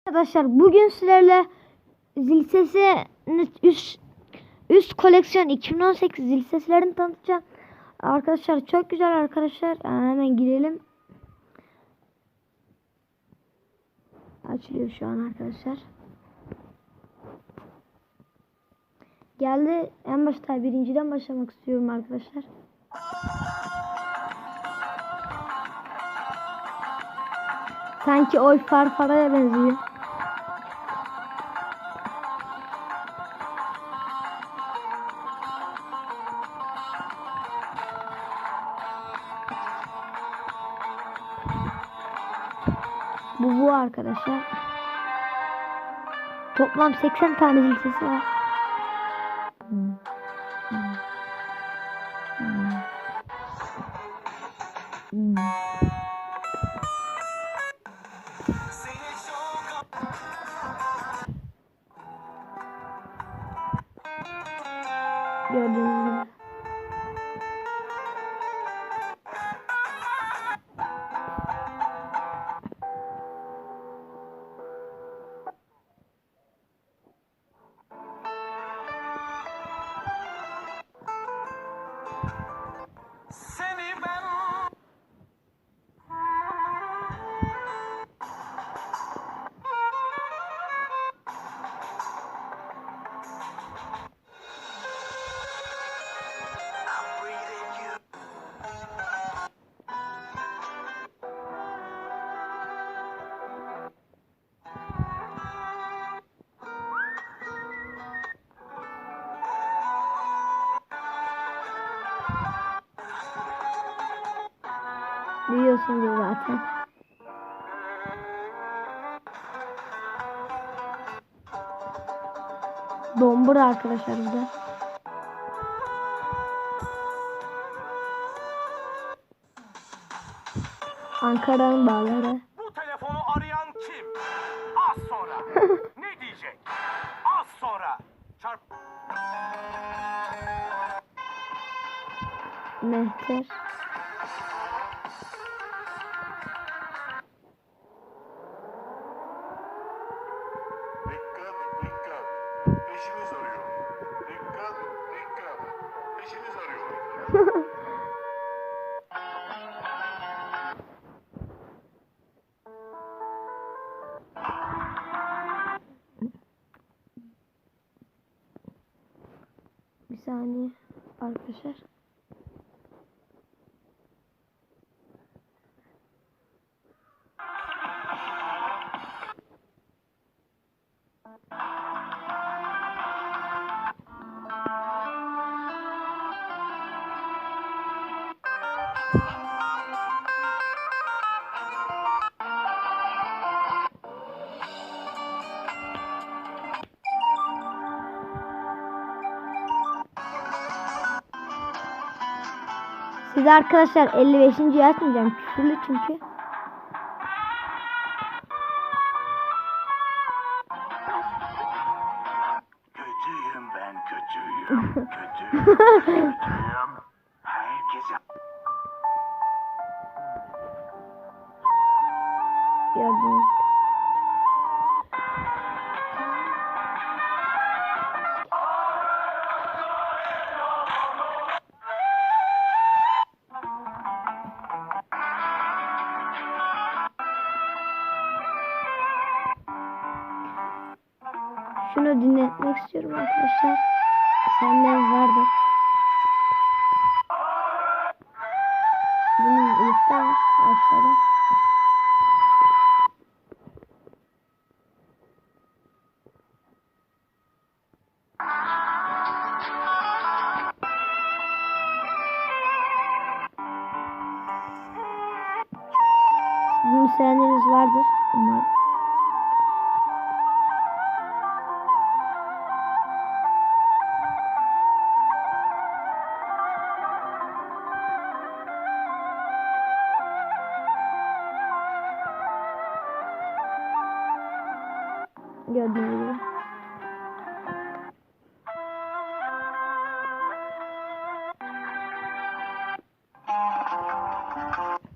Arkadaşlar bugün sizlerle zil sesi üst koleksiyon 2018 zil seslerini tanıtacağım. Arkadaşlar çok güzel arkadaşlar. Hemen girelim. Açılıyor şu an arkadaşlar. Geldi. En başta birinciden başlamak istiyorum arkadaşlar. Sanki oy farfaraya benziyor. Bu arkadaşlar. Toplam 80 tane zil sesi var. Gördüğünüz gibi. Duyuyorsunuz zaten. Dombura arkadaşlar burada. Ankara'nın bağları. Bu telefonu arayan kim? Az sonra. Ne diyecek? Az sonra. Çarp. Mehter. Dikkat. Eşiniz arıyor. Dikkat. Eşiniz arıyor. Bir saniye arkadaşlar. Size arkadaşlar 55. açmayacağım. Küfürlü çünkü. Kötüyüm ben kötüyüm. Kötüyüm. Herkes Gördünüz. Şunu dinletmek istiyorum arkadaşlar. Senden vardır. Bunun üstte var aşağıda. Bunu sevenleriniz vardır umarım. Gördüğünüz gibi.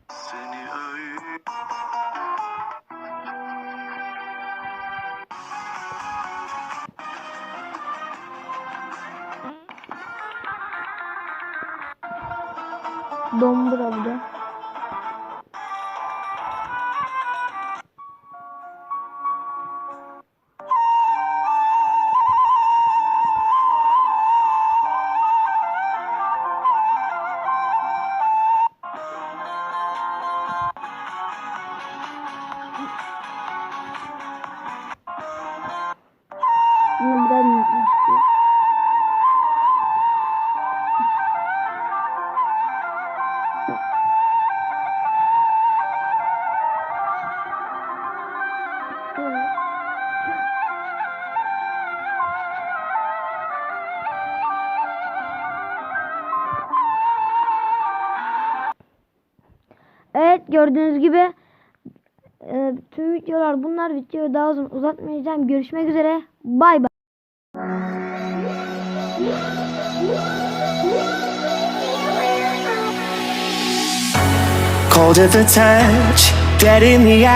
seni öyle Dombra bir de. Bunu biraz unutmuştum. Evet, gördüğünüz gibi tüm videolar bunlar. Videoyu daha uzun uzatmayacağım. Görüşmek üzere. Bay bay. Cold at the touch, dead in the eye.